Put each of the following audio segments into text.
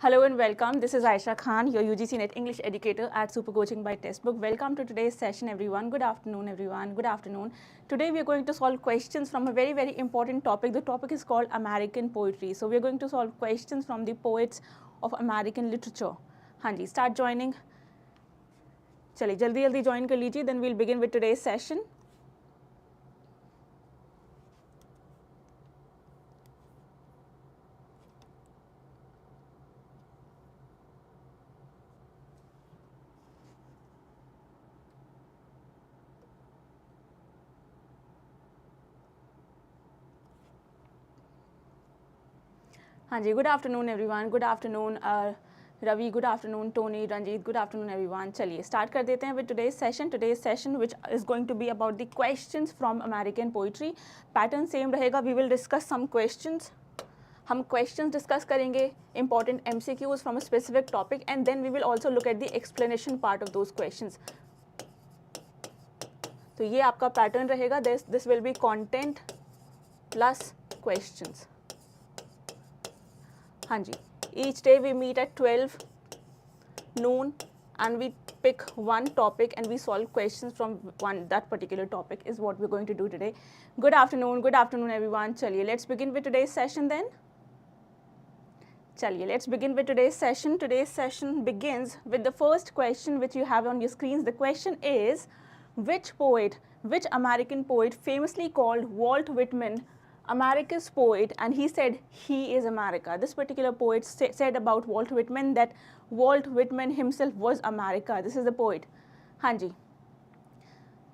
Hello and welcome. This is Ayesha Khan, your UGC NET English educator at Super Coaching by Testbook. Welcome to today's session, everyone. Good afternoon, everyone. Good afternoon. Today we are going to solve questions from a very, very important topic. The topic is called American poetry. So we are going to solve questions from the poets of American literature. हाँ जी, start joining. चलिए जल्दी जल्दी join कर लीजिए. Then we'll begin with today's session. हाँ जी, good afternoon everyone. Good afternoon Ravi, good afternoon Tony, Ranjit, good afternoon everyone. चलिए start कर देते हैं with today's session which is going to be about the questions from American poetry. Pattern same रहेगा. We will discuss some questions. हम questions discuss करेंगे, important MCQs from a specific topic, and then we will also look at the explanation part of those questions. तो ये आपका pattern रहेगा. This will be content plus questions. हाँ जी, each day we meet at 12 noon and we pick one topic and we solve questions from that particular topic is what we're going to do today. Good afternoon everyone. चलिए let's begin with today's session then. चलिए let's begin with today's session. Today's session begins with the first question which you have on your screens. The question is, which American poet famously called Walt Whitman America's poet, and he said he is America. This particular poet said about Walt Whitman that Walt Whitman himself was America. This is the poet. हाँ जी,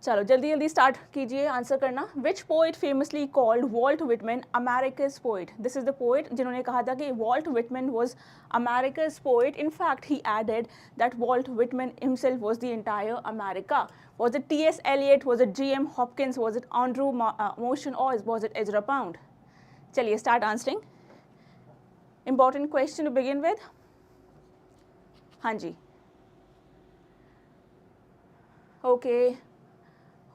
चलो जल्दी जल्दी start कीजिए answer करना. Which poet famously called Walt Whitman America's poet? This is the poet जिन्होंने कहा था कि Walt Whitman was America's poet. In fact, he added that Walt Whitman himself was the entire America. Was it T.S. Eliot? Was it G.M. Hopkins? Was it Andrew Motion? Or was it Ezra Pound? चलिए start answering. Important question to begin with. हाँ जी. Okay.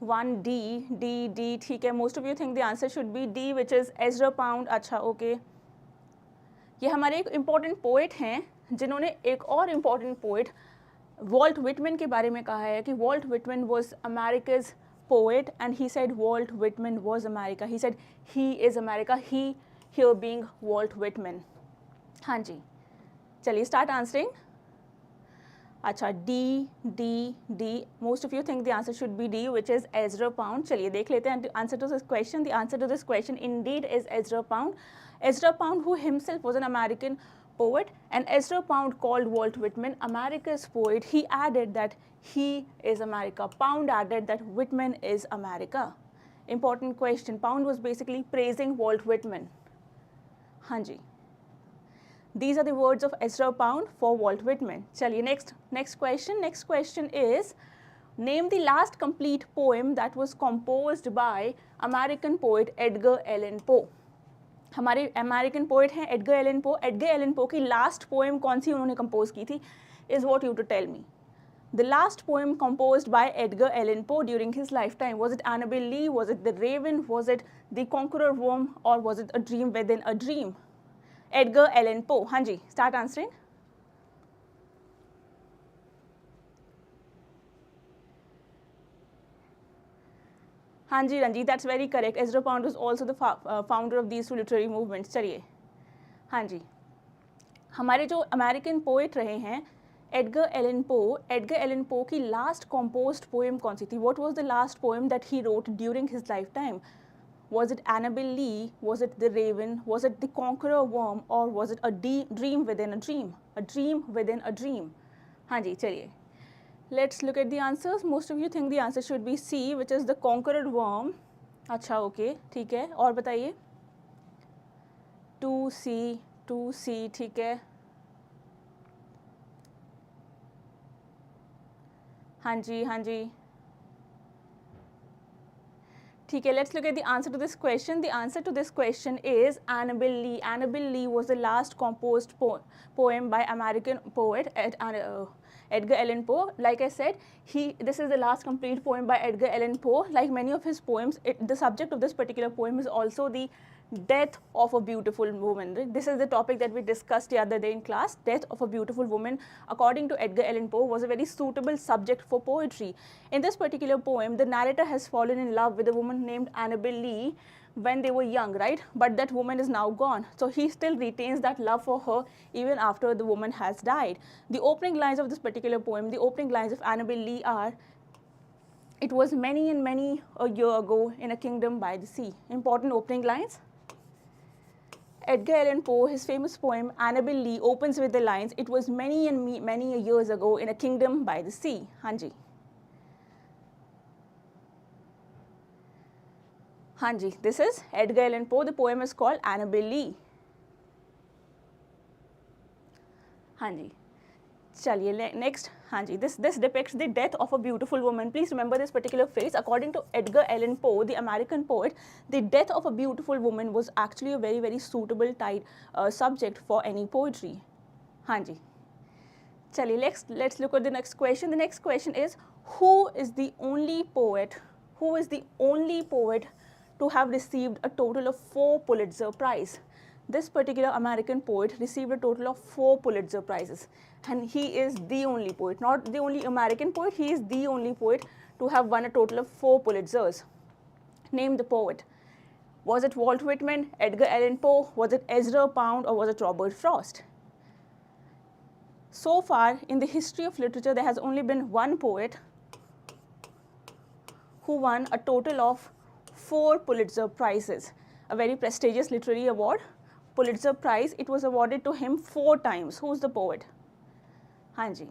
1D, D, ठीक है. Most of you think the answer should be D, which is Ezra Pound. अच्छा, okay. ये हमारे एक important poet हैं जिन्होंने एक और important poet Walt Whitman के बारे में कहा है कि Walt Whitman was America's poet, and he said Walt Whitman was America. He said he is America. He here being Walt Whitman. हाँ जी, चलिए start answering. अच्छा, D. Most of you think the answer should be D, which is Ezra Pound. चलिए देख लेते हैं answer to this question. The answer to this question indeed is Ezra Pound. Ezra Pound, who himself was an American poet, and Ezra Pound called Walt Whitman America's poet. He added that he is America. Pound added that Whitman is America. Important question. Pound was basically praising Walt Whitman. हाँ जी. These are the words of Ezra Pound for Walt Whitman. चलिए next question. Next question is, name the last complete poem that was composed by American poet Edgar Allan Poe. हमारे American poet हैं Edgar Allan Poe. Edgar Allan Poe की last poem कौन सी उन्होंने compose की थी is what you to tell me. The last poem composed by Edgar Allan Poe during his lifetime, was it Annabel Lee? Was it The Raven? Was it The Conqueror Worm? Or was it A Dream Within a Dream? Edgar Allan Poe. हाँ जी, start answering. हाँ जी Ranjit, that's very correct. Ezra Pound was also the founder of these two literary movements. चलिए हाँ जी, हमारे जो American poet रहे हैं Edgar Allan पो की लास्ट composed poem कौन सी थी? What was the last poem that he wrote during his lifetime? Was it Annabel Lee? Was it The Raven? Was it The Conqueror Worm? Or was it A Dream Within a Dream? A Dream Within a Dream. हाँ जी, चलिए. Let's look at the answers. Most of you think the answer should be C, which is The Conqueror Worm. अच्छा, okay, ठीक है. और बताइए. 2C, ठीक है. हाँ जी. ठीक है, let's look at the answer to this question. The answer to this question is Annabel Lee. Annabel Lee was the last composed poem by American poet Edgar Allan Poe. Like I said, this is the last complete poem by Edgar Allan Poe. Like many of his poems, the subject of this particular poem is also the death of a beautiful woman. This is the topic that we discussed the other day in class. Death of a beautiful woman, according to Edgar Allan Poe, was a very suitable subject for poetry. In this particular poem, the narrator has fallen in love with a woman named Annabel Lee when they were young, right? But that woman is now gone. So he still retains that love for her even after the woman has died. The opening lines of this particular poem, the opening lines of Annabel Lee are, "It was many and many a year ago in a kingdom by the sea." Important opening lines. Edgar Allan Poe, his famous poem Annabel Lee, opens with the lines, "It was many and many years ago in a kingdom by the sea." Hanji. Hanji, this is Edgar Allan Poe. The poem is called Annabel Lee. Hanji. Chaliye, next. Hanji, this depicts the death of a beautiful woman. Please remember this particular phrase. According to Edgar Allan Poe, the American poet, the death of a beautiful woman was actually a very, very suitable subject for any poetry. Hanji. Chaliye, let's look at the next question. The next question is, who is the only poet to have received a total of 4 Pulitzer Prize? This particular American poet received a total of 4 Pulitzer Prizes, and he is the only poet, not the only American poet, he is the only poet to have won a total of 4 Pulitzers. Name the poet. Was it Walt Whitman, Edgar Allan Poe, was it Ezra Pound, or was it Robert Frost? So far, in the history of literature, there has only been one poet who won a total of 4 Pulitzer Prizes, a very prestigious literary award. Pulitzer Prize, it was awarded to him 4 times. Who's the poet? Hanji.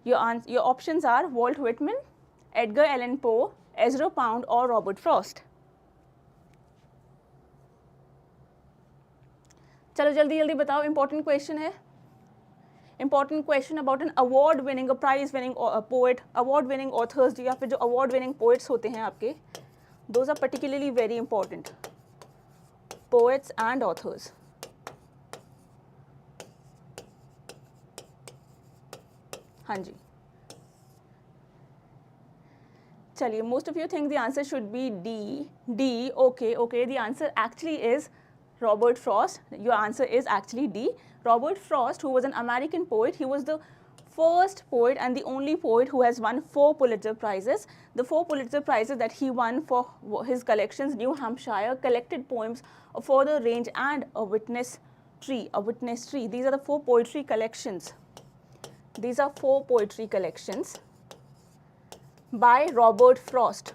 Your options are Walt Whitman, Edgar Allan Poe, Ezra Pound, or Robert Frost. चलो जल्दी जल्दी बताओ. Important question है. Important question about an award winning, a prize winning poet, award winning authors, या फिर जो award winning poets होते हैं आपके, those are particularly very important. Poets and authors. Hanji. Chaliye, most of you think the answer should be D. D, okay. The answer actually is Robert Frost. Your answer is actually D. Robert Frost, who was an American poet, he was the first poet and the only poet who has won 4 Pulitzer Prizes. The 4 Pulitzer Prizes that he won for his collections, New Hampshire, Collected Poems, A Further Range, and A Witness Tree. These are the 4 poetry collections. These are 4 poetry collections by Robert Frost.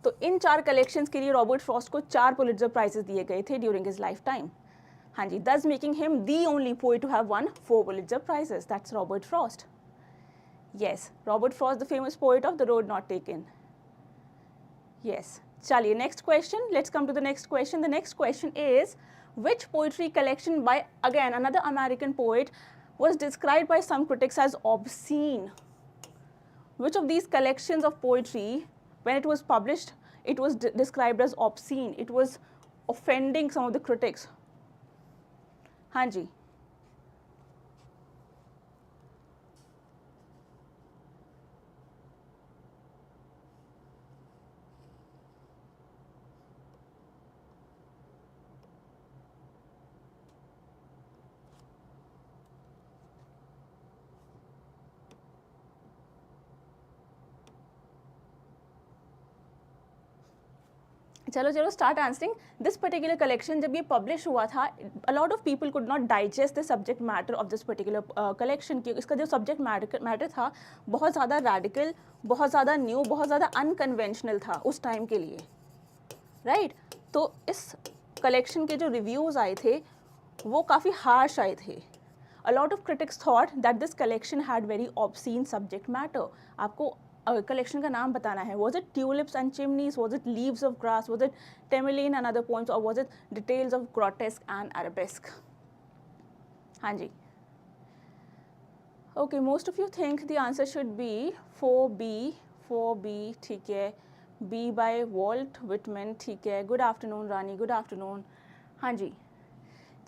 तो इन 4 collections के लिए Robert Frost को 4 Pulitzer Prizes दिए गए थे during his lifetime. Hanji, thus making him the only poet to have won 4 Pulitzer Prizes. That's Robert Frost. Yes, Robert Frost, the famous poet of The Road Not Taken. Yes. Chaliye, next question. Let's come to the next question. The next question is, which poetry collection by, again, another American poet was described by some critics as obscene? Which of these collections of poetry, when it was published, it was described as obscene? It was offending some of the critics. Hanji. चलो start answering. This particular collection जब ये publish हुआ था, a lot of people could not digest the subject matter of this particular collection. क्योंकि इसका जो subject matter था बहुत ज़्यादा radical, बहुत ज़्यादा new, बहुत ज़्यादा unconventional था उस time के लिए, right? तो इस collection के जो reviews आए थे वो काफ़ी harsh आए थे. A lot of critics thought that this collection had very obscene subject matter. आपको collection का नाम बताना है. Was it Tulips and Chimneys? Was it Leaves of Grass? Was it Tamerlane and Other Poems? Or was it Details of Grotesque and Arabesque? Hanji. Okay, most of you think the answer should be 4B. 4B, ठीक है. B by Walt Whitman, ठीक है. Good afternoon, Rani. Good afternoon. Hanji.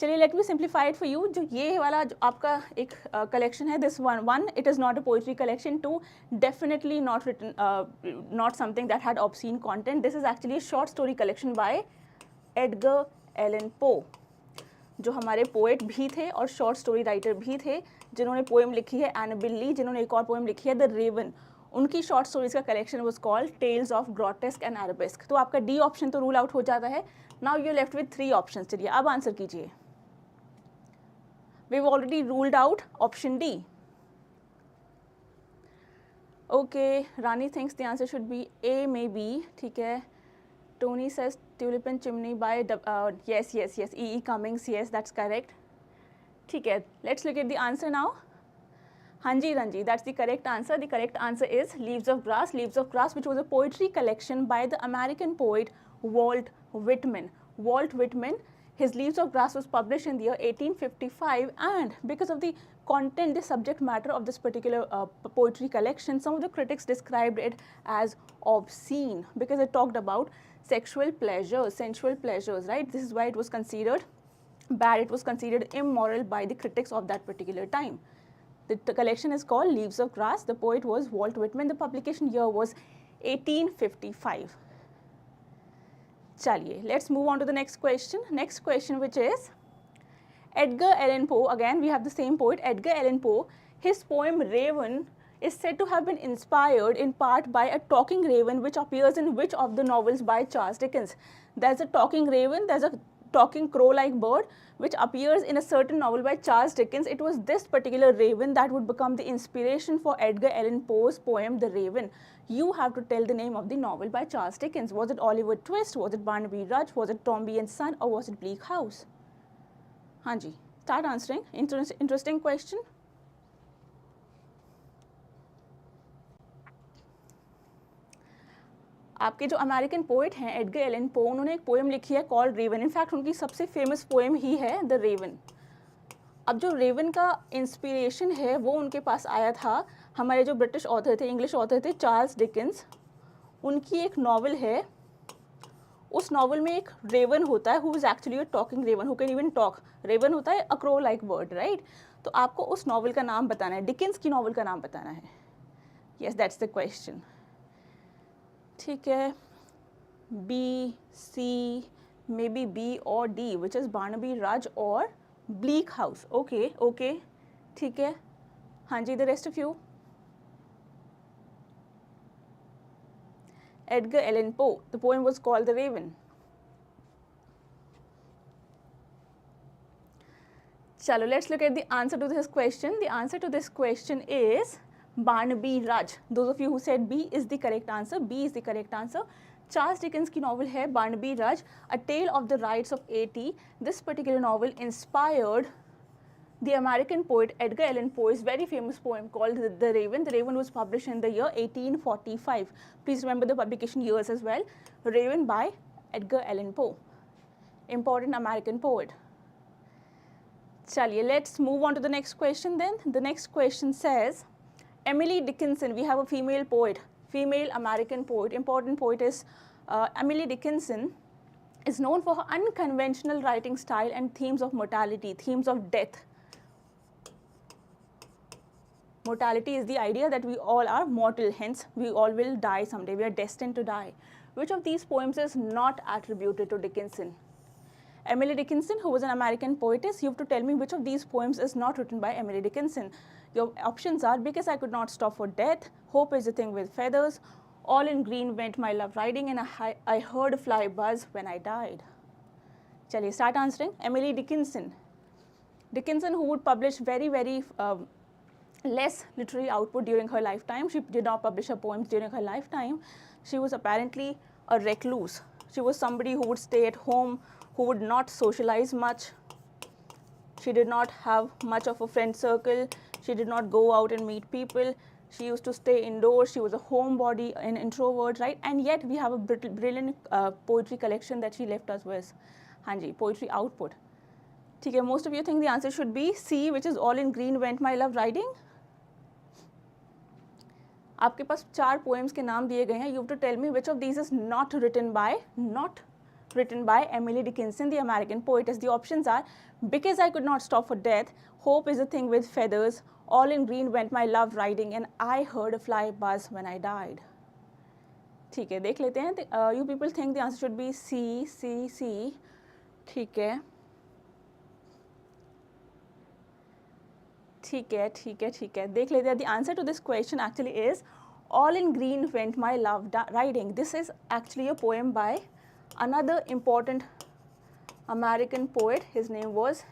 चलिए let me simplify it for you. जो ये वाला जो आपका एक कलेक्शन है, this one it is not a poetry collection. Two, definitely not written, not something that had obscene content. This is actually a short story collection by Edgar Allan Poe, जो हमारे poet भी थे और short story writer भी थे, जिन्होंने poem लिखी है एनाबेल ली, जिन्होंने एक और पोएम लिखी है द रेवन. उनकी शॉर्ट स्टोरीज का collection was called Tales of Grotesque and Arabesque. तो आपका डी ऑप्शन तो रूल आउट हो जाता है. Now you left with 3 option. चलिए अब आंसर कीजिए. We've already ruled out option D. Okay, Rani thinks the answer should be A, maybe. ठीक है. Tony says Tulip and Chimney by yes. E. Cummings, yes, that's correct. ठीक है. Let's look at the answer now. Hanji Ranji, that's the correct answer. The correct answer is Leaves of Grass. Leaves of Grass, which was a poetry collection by the American poet Walt Whitman. Walt Whitman. His Leaves of Grass was published in the year 1855, and because of the content, the subject matter of this particular poetry collection, some of the critics described it as obscene because it talked about sexual pleasures, sensual pleasures, right? This is why it was considered bad, it was considered immoral by the critics of that particular time. The collection is called Leaves of Grass. The poet was Walt Whitman. The publication year was 1855. Chaliye, let's move on to the next question. Next question, which is Edgar Allan Poe. Again, we have the same poet, Edgar Allan Poe. His poem Raven is said to have been inspired in part by a talking raven which appears in which of the novels by Charles Dickens? There's a talking raven, there's a talking crow-like bird which appears in a certain novel by Charles Dickens. It was this particular raven that would become the inspiration for Edgar Allan Poe's poem The Raven. You have to tell the name of the novel by Charles Dickens. Was it Oliver Twist? Was it Barnaby Rudge? Was it Dombey and Son? Or was it Bleak House? Hanji, start answering. Interesting question. आपके जो American poet हैं Edgar Allan पो, उन्होंने एक poem लिखी है called Raven. In fact उनकी सबसे फेमस पोएम ही है द रेवन. अब जो रेवन का इंस्पिरेशन है वो उनके पास आया था हमारे जो ब्रिटिश ऑथर थे, इंग्लिश ऑथर थे, चार्ल्स डिकिंस. उनकी एक नॉवल है, उस नॉवल में एक रेवन होता है who is actually a talking raven, who can even talk. Raven होता है a crow like bird, right? तो आपको उस नॉवल का नाम बताना है, डिकिंस की नॉवल का नाम बताना है. Yes, that's the question. ठीक है. B, C, maybe B और D, which is Barnaby Rudge और ब्लीक हाउस. ओके ओके, ठीक है. हाँ जी, the rest of you. Edgar Allan Poe. The poem was called The Raven. Chalo, let's look at the answer to this question. The answer to this question is Barnaby Rudge. Those of you who said B is the correct answer. B is the correct answer. Charles Dickens की novel है Barnaby Rudge, A Tale of the Rights of A.T. This particular novel inspired the American poet Edgar Allan Poe's very famous poem called The Raven. The Raven was published in the year 1845. Please remember the publication years as well. Raven by Edgar Allan Poe. Important American poet. Chaliye, let's move on to the next question then. The next question says, Emily Dickinson, we have a female poet, female American poet. Important poetess Emily Dickinson is known for her unconventional writing style and themes of mortality, themes of death. Mortality is the idea that we all are mortal, hence we all will die someday, we are destined to die. Which of these poems is not attributed to Dickinson? Emily Dickinson, who was an American poetess, you have to tell me which of these poems is not written by Emily Dickinson. Your options are Because I Could Not Stop for Death, Hope is a Thing with Feathers, All in Green Went My Love Riding, and I Heard a Fly Buzz When I Died. Chaliye, start answering. Emily Dickinson. Dickinson, who would publish very less literary output during her lifetime. She did not publish her poems during her lifetime. She was apparently a recluse. She was somebody who would stay at home, who would not socialize much. She did not have much of a friend circle. She did not go out and meet people. She used to stay indoors. She was a homebody, an introvert, right? And yet we have a brilliant poetry collection that she left us with. Hanji, poetry output. Okay, most of you think the answer should be C, which is All in Green Went My Love Riding. आपके पास 4 poems के नाम दिए गए हैं. You have to tell me which of these is not written by, not written by Emily Dickinson, the American poetess. The options are because I could not stop for death, hope is a thing with feathers, all in green went my love riding, and I heard a fly buzz when I died. ठीक है, देख लेते हैं. You people think the answer should be C. ठीक है, देख लेते हैं. The answer to this question actually is all in green went my love riding. This is actually a poem by another important American poet. His name was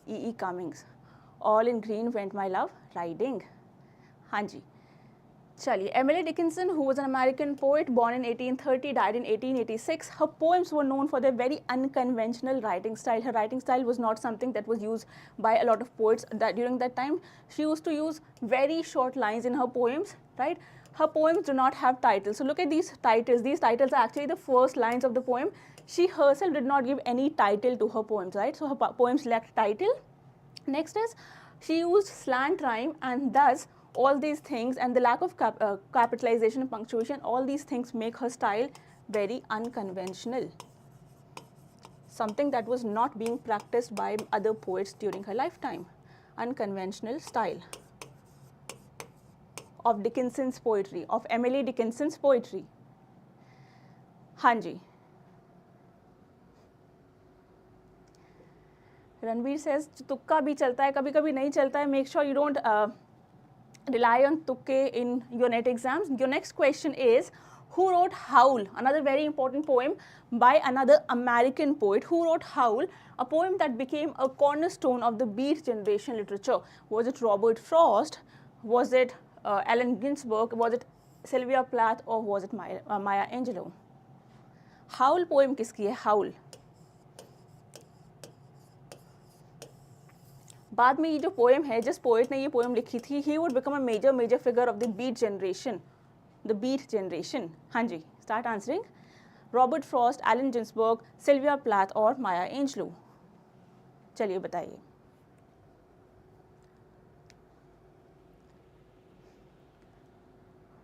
E. Cummings. All in green went my love riding. हाँ जी, चलिए. Emily Dickinson, who was an American poet born in 1830, died in 1886. Her poems were known for their very unconventional writing style. Her writing style was not something that was used by a lot of poets during that time. She used to use very short lines in her poems, right? Her poems do not have titles. So look at these titles. These titles are actually the first lines of the poem. She herself did not give any title to her poems, right? So her poems lacked title. Next is she used slant rhyme, and thus all these things and the lack of capitalization and punctuation, all these things make her style very unconventional. Something that was not being practiced by other poets during her lifetime. Unconventional style of Dickinson's poetry, of Emily Dickinson's poetry. हाँ जी. Ranveer says तुक्का भी चलता है, कभी कभी नहीं चलता है. Make sure you don't rely on tukke in your NET exams. Your next question is, who wrote Howl? Another very important poem by another American poet. Who wrote Howl? A poem that became a cornerstone of the Beat generation literature. Was it Robert Frost? Was it Allen Ginsberg? Was it Sylvia Plath? Or was it Maya Angelou? Howl poem किसकी है? Howl. बाद में ये जो poem है, जिस poet ने ये पोएम लिखी थी, he would become a major figure of the Beat generation. The Beat generation. हाँ जी, start answering. Robert Frost, Allen Ginsberg, Sylvia Plath और Maya Angelou. चलिए बताइए.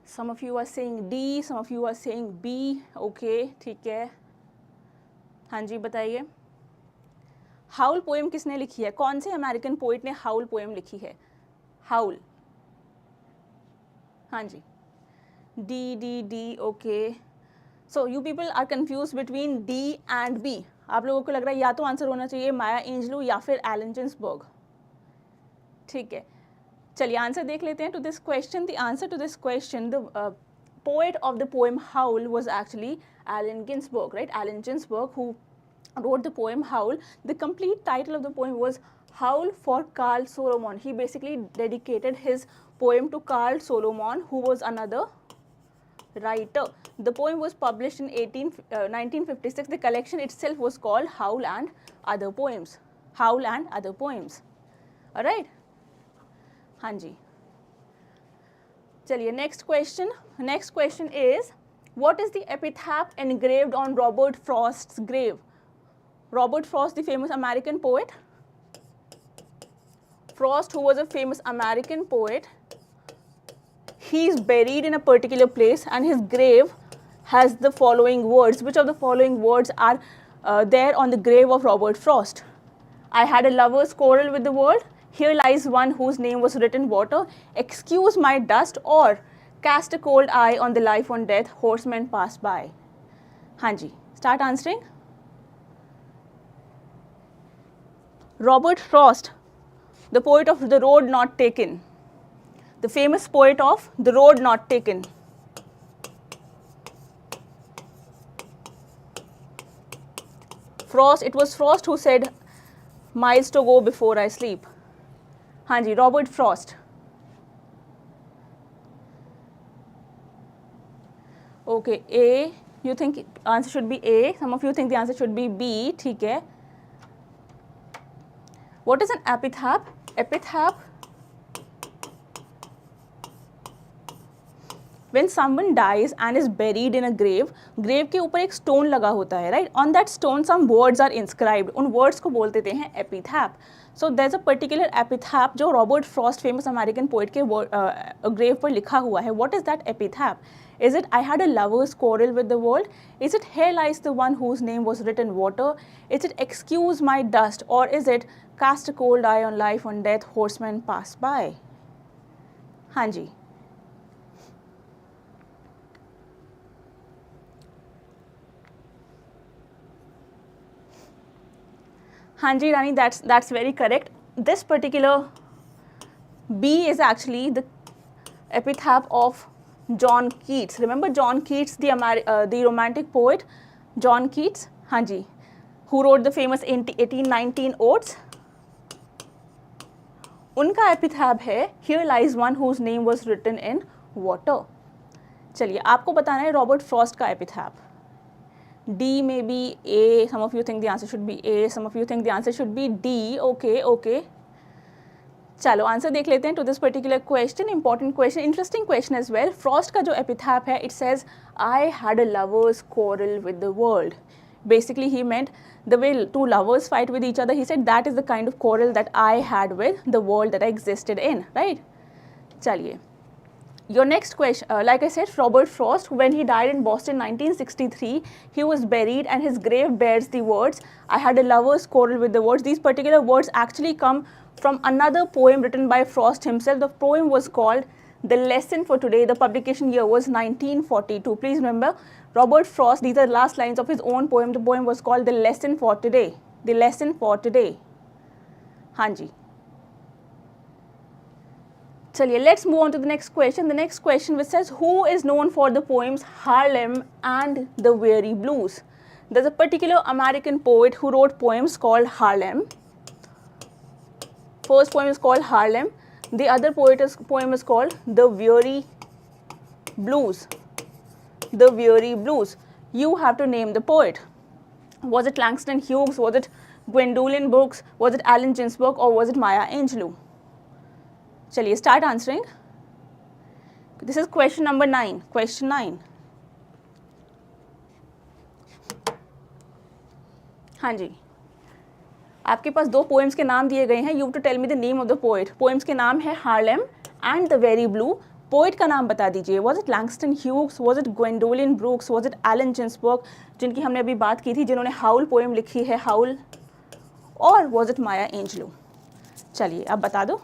Some of you are saying D, some of you are saying B. Okay, ठीक है. हाँ जी, बताइए. हाउल poem किसने लिखी है? कौन से अमेरिकन पोइट ने हाउल पोएम लिखी है? हाउल. हाँ जी. D. Okay. So you people are confuse between D and B. आप लोगों को लग रहा है या तो आंसर होना चाहिए माया एंजलू या फिर एलन जिन्सबर्ग. ठीक है, चलिए आंसर देख लेते हैं to this question. The answer to this question, the poet of the poem Howl was actually Allen Ginsberg, right? Allen Ginsberg, who wrote the poem Howl. The complete title of the poem was Howl for Carl Solomon. He basically dedicated his poem to Carl Solomon, who was another writer. The poem was published in 1956. The collection itself was called Howl and Other Poems. Howl and Other Poems. All right? हाँ जी. चलिए next question. Next question is, what is the epitaph engraved on Robert Frost's grave? Robert Frost, the famous American poet. Frost, who was a famous American poet, he is buried in a particular place and his grave has the following words. Which of the following words are there on the grave of Robert Frost? I had a lover's quarrel with the world. Here lies one whose name was written in water. Excuse my dust, or cast a cold eye on the life on death. Horsemen pass by. हाँ जी, start answering. Robert Frost, the poet of The Road Not Taken. The famous poet of The Road Not Taken. Frost, it was Frost who said, miles to go before I sleep. हाँ जी, Robert Frost. Okay, A, you think answer should be A. Some of you think the answer should be B. ठीक है. What is an epitaph? Epitaph when someone dies and is buried in a grave, grave के ऊपर एक stone लगा होता है, right? On that stone some words are inscribed. उन words को बोल देते हैं epitaph. So there's a particular epitaph जो Robert Frost famous American poet के grave पर लिखा हुआ है. What is that epitaph? Is it I had a lover's quarrel with the world? Is it here lies the one whose name was written water? Is it excuse my dust? Or is it cast a cold eye on life on death horsemen pass by? हाँ जी. हाँ जी रानी, that's very correct. This particular B is actually the epitaph of John Keats. Remember John Keats, the romantic poet, John Keats? हाँ जी, who wrote the famous 1819 odes. उनका epitaph है Here lies one whose name was written in water. चलिए आपको बताना है Robert Frost का epitaph. D may be A, some of you think the answer should be A, some of you think the answer should be D. Okay, okay. चलो answer देख लेते हैं to this particular question. Important question, interesting question as well. Frost का जो epitaph है, it says I had a lover's quarrel with the world. Basically he meant the way two lovers fight with each other. He said that is the kind of quarrel that I had with the world that I existed in, right? चलिए. Your next question, like I said, Robert Frost, when he died in Boston 1963, he was buried and his grave bears the words, I had a lover's quarrel with the words. These particular words actually come from another poem written by Frost himself. The poem was called The Lesson for Today. The publication year was 1942. Please remember, Robert Frost, these are the last lines of his own poem. The poem was called The Lesson for Today. The Lesson for Today. हाँ जी. चलिए, let's move on to the next question. The next question which says, who is known for the poems Harlem and the Weary Blues? There's a particular American poet who wrote poems called Harlem. First poem is called Harlem. The other poem is called The Weary Blues. The Weary Blues. You have to name the poet. Was it Langston Hughes? Was it Gwendolyn Brooks? Was it Allan Ginsberg? Or was it Maya Angelou? चलिए start answering. This is question number 9. Question 9. हाँ जी, आपके पास दो poems के नाम दिए गए हैं. You to tell me the name of the poet. Poems के नाम है Harlem and the weary blues. Poet का नाम बता दीजिए. Was it Langston Hughes? Was it Gwendolyn Brooks? Was it Allen Ginsberg, जिनकी हमने अभी बात की थी, जिन्होंने हाउल पोएम लिखी है, हाउल? और वॉज इट माया एंजलू? चलिए अब बता दो.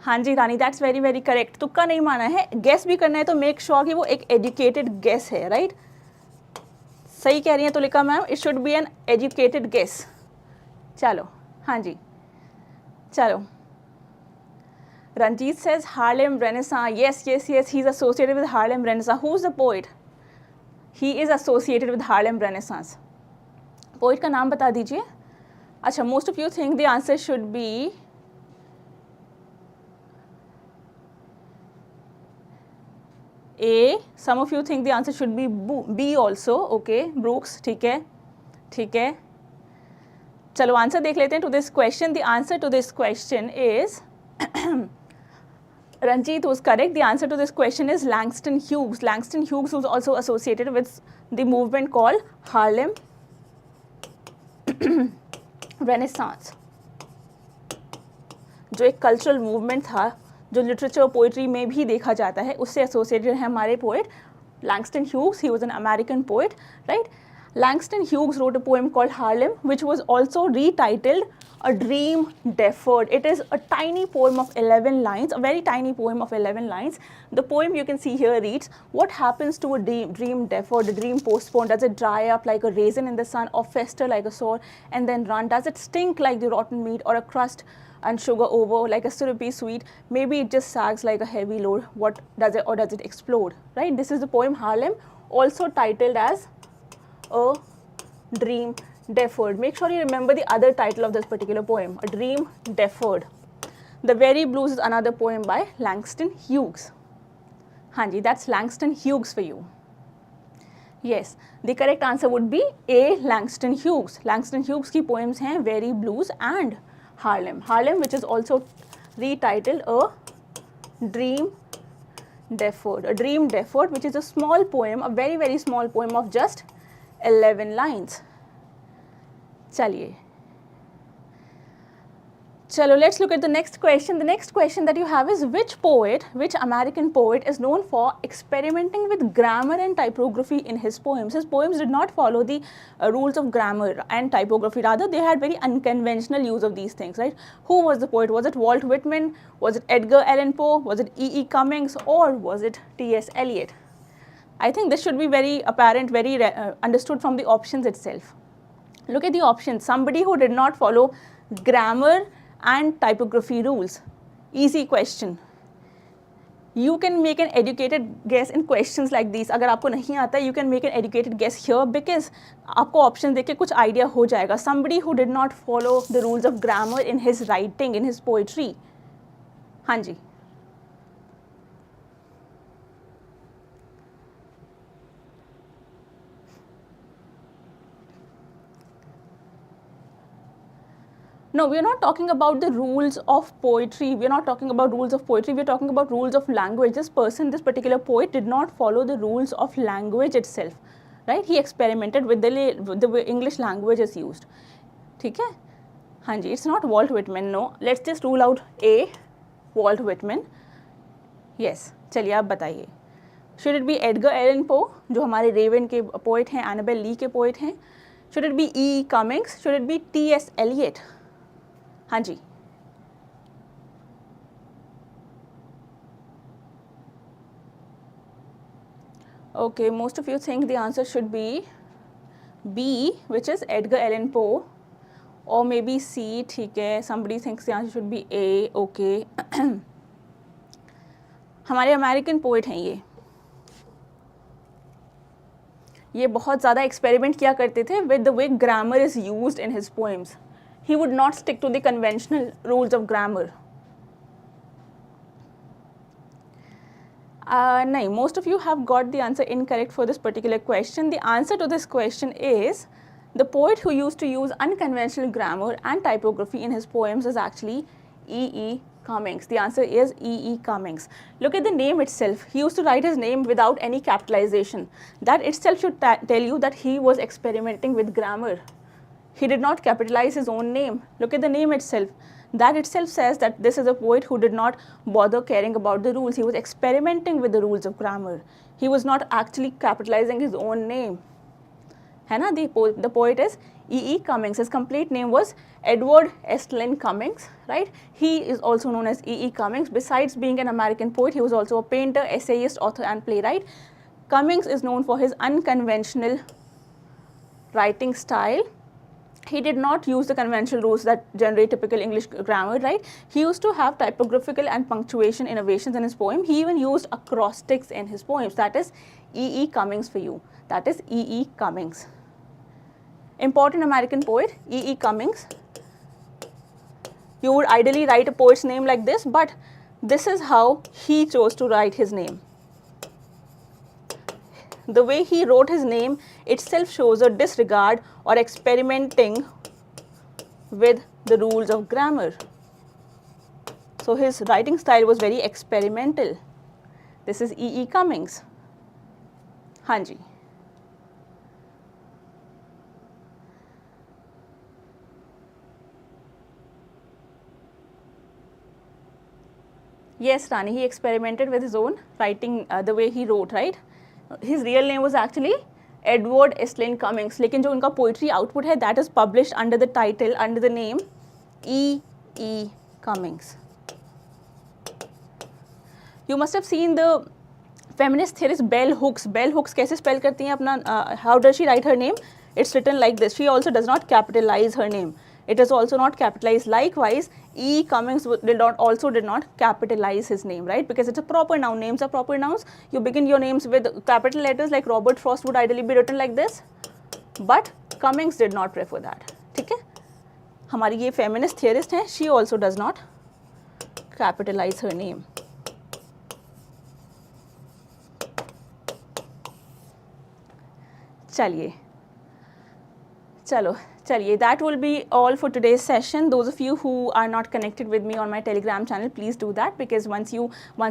हाँ जी रानी, दैट्स वेरी वेरी करेक्ट. तुक्का नहीं माना है, गेस भी करना है तो मेक श्योर कि वो एक एजुकेटेड गेस है, राइट? सही कह रही हैं Tulika ma'am, it should be an educated guess. चलो हाँ जी, चलो. Ranjit says Harlem Renaissance. Yes yes yes, he is associated with Harlem Renaissance. Who is the poet? He is associated with Harlem Renaissance. Poet का नाम बता दीजिए. अच्छा, most of you think the answer should be A. Some of you think the answer should be B also. Okay, Brooks. ठीक है, ठीक है. चलो आंसर देख लेते हैं to this question. The answer to this question is Ranjit was correct. The answer to this question is Langston Hughes. Langston Hughes was also associated with the movement called Harlem Renaissance, जो एक cultural movement था जो literature poetry में भी देखा जाता है, उससे एसोसिएटेड है हमारे poet Langston Hughes. He was an American poet, right? Langston Hughes wrote a poem called Harlem, which was also retitled A Dream Deferred. It is a tiny poem of 11 lines, a very tiny poem of 11 lines. The poem you can see here reads, what happens to a dream deferred, a dream postponed? Does it dry up like a raisin in the sun, or fester like a sore and then run? Does it stink like the rotten meat, or a crust and sugar over like a syrupy sweet? Maybe it just sags like a heavy load. What does it, or does it explode? Right? This is the poem Harlem, also titled as A Dream Deferred. Make sure you remember the other title of this particular poem, A Dream Deferred. The Very Blues is another poem by Langston Hughes. Hanji, that's Langston Hughes for you. Yes, the correct answer would be A. Langston Hughes. Langston Hughes की poems हैं Very Blues and Harlem. Harlem, which is also retitled A Dream Deferred. A Dream Deferred, which is a small poem, a very very small poem of just 11 lines. चलिए, चलो, let's look at the next question. The next question that you have is which American poet is known for experimenting with grammar and typography in his poems? His poems did not follow the rules of grammar and typography. Rather, they had very unconventional use of these things, right? Who was the poet? Was it Walt Whitman? Was it Edgar Allan Poe? Was it E. Cummings? Or was it T.S. Eliot? I think this should be very apparent, very understood from the options itself. Look at the options. Somebody who did not follow grammar and typography rules. Easy question. You can make an educated guess in questions like these. अगर आपको नहीं आता, you can make an educated guess here because आपको option देख के कुछ idea हो जाएगा. Somebody who did not follow the rules of grammar in his writing, in his poetry. हाँ जी. No, we are not talking about the rules of poetry. We are not talking about rules of poetry. We are talking about rules of language. This person, this particular poet did not follow the rules of language itself, right? He experimented with the way English language is used. ठीक है? हाँ जी, it's not Walt Whitman. No, let's just rule out A, Walt Whitman. Yes, चलिए आप बताइए. Should it be Edgar Allan Poe, जो हमारे Raven के poet हैं, Annabel Lee के poet हैं? Should it be E. Cummings? Should it be T.S. Eliot? हाँ जी. Okay, most of you think the answer should be B, which is Edgar Allan Poe, or maybe C. ठीक है. Somebody thinks the answer should be A. Okay. हमारे American poet हैं ये बहुत ज़्यादा experiment किया करते थे with the way grammar is used in his poems. He would not stick to the conventional rules of grammar. No, most of you have got the answer incorrect for this particular question. The answer to this question is the poet who used to use unconventional grammar and typography in his poems is actually E. Cummings. The answer is E. Cummings. Look at the name itself. He used to write his name without any capitalization. That itself should tell you that he was experimenting with grammar. He did not capitalize his own name. Look at the name itself. That itself says that this is a poet who did not bother caring about the rules. He was experimenting with the rules of grammar. He was not actually capitalizing his own name. है ना? The poet is E. Cummings. His complete name was Edward Estlin Cummings, right? He is also known as E. Cummings. Besides being an American poet, he was also a painter, essayist, author and playwright. Cummings is known for his unconventional writing style. He did not use the conventional rules that generate typical English grammar, right? He used to have typographical and punctuation innovations in his poem. He even used acrostics in his poems. That is E. Cummings for you. That is E. Cummings. Important American poet, E. Cummings. You would ideally write a poet's name like this, but this is how he chose to write his name. The way he wrote his name itself shows a disregard or experimenting with the rules of grammar. So his writing style was very experimental. This is E. Cummings. हाँ जी. Yes, Rani, he experimented with his own writing, the way he wrote, right? His real name was actually Edward Estlin Cummings. लेकिन जो उनका poetry output है, that is published under the title, under the name E. Cummings. You must have seen the feminist theorist Bell Hooks. Bell Hooks कैसे spell करती हैं अपना? How does she write her name? It's written like this. She also does not capitalize her name. It is also not capitalized. Likewise, E. Cummings also did not capitalize his name, right? Because it's a proper noun. Names are proper nouns. You begin your names with capital letters, like Robert Frost would ideally be written like this. But Cummings did not prefer that. ठीक है? हमारी ये feminist theorist है. She also does not capitalize her name. चलिए चलो चलिए, that will be all for today's session. Those of you who are not connected with me on my Telegram channel, please do that, because once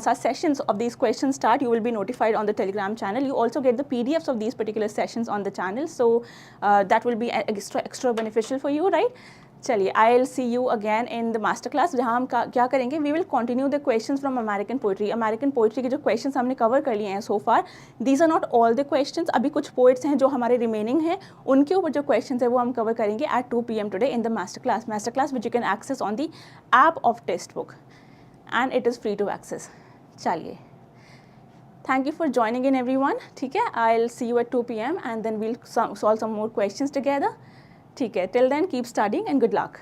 our sessions of these questions start, you will be notified on the Telegram channel. You also get the PDFs of these particular sessions on the channel, so that will be extra beneficial for you, right? चलिए, I'll see you again in the master class, जहाँ हम क्या करेंगे, we will continue the questions from American poetry. American poetry के जो questions हमने cover कर लिए हैं so far, these are not all the questions. अभी कुछ poets हैं जो हमारे remaining हैं, उनके ऊपर जो questions है वो हम cover करेंगे at 2 PM today in the master class which you can access on the app of Testbook, and it is free to access. चलिए, thank you for joining in everyone. ठीक है, I'll see you at 2 PM and then we'll solve some more questions together. ठीक है, till then keep studying and good luck.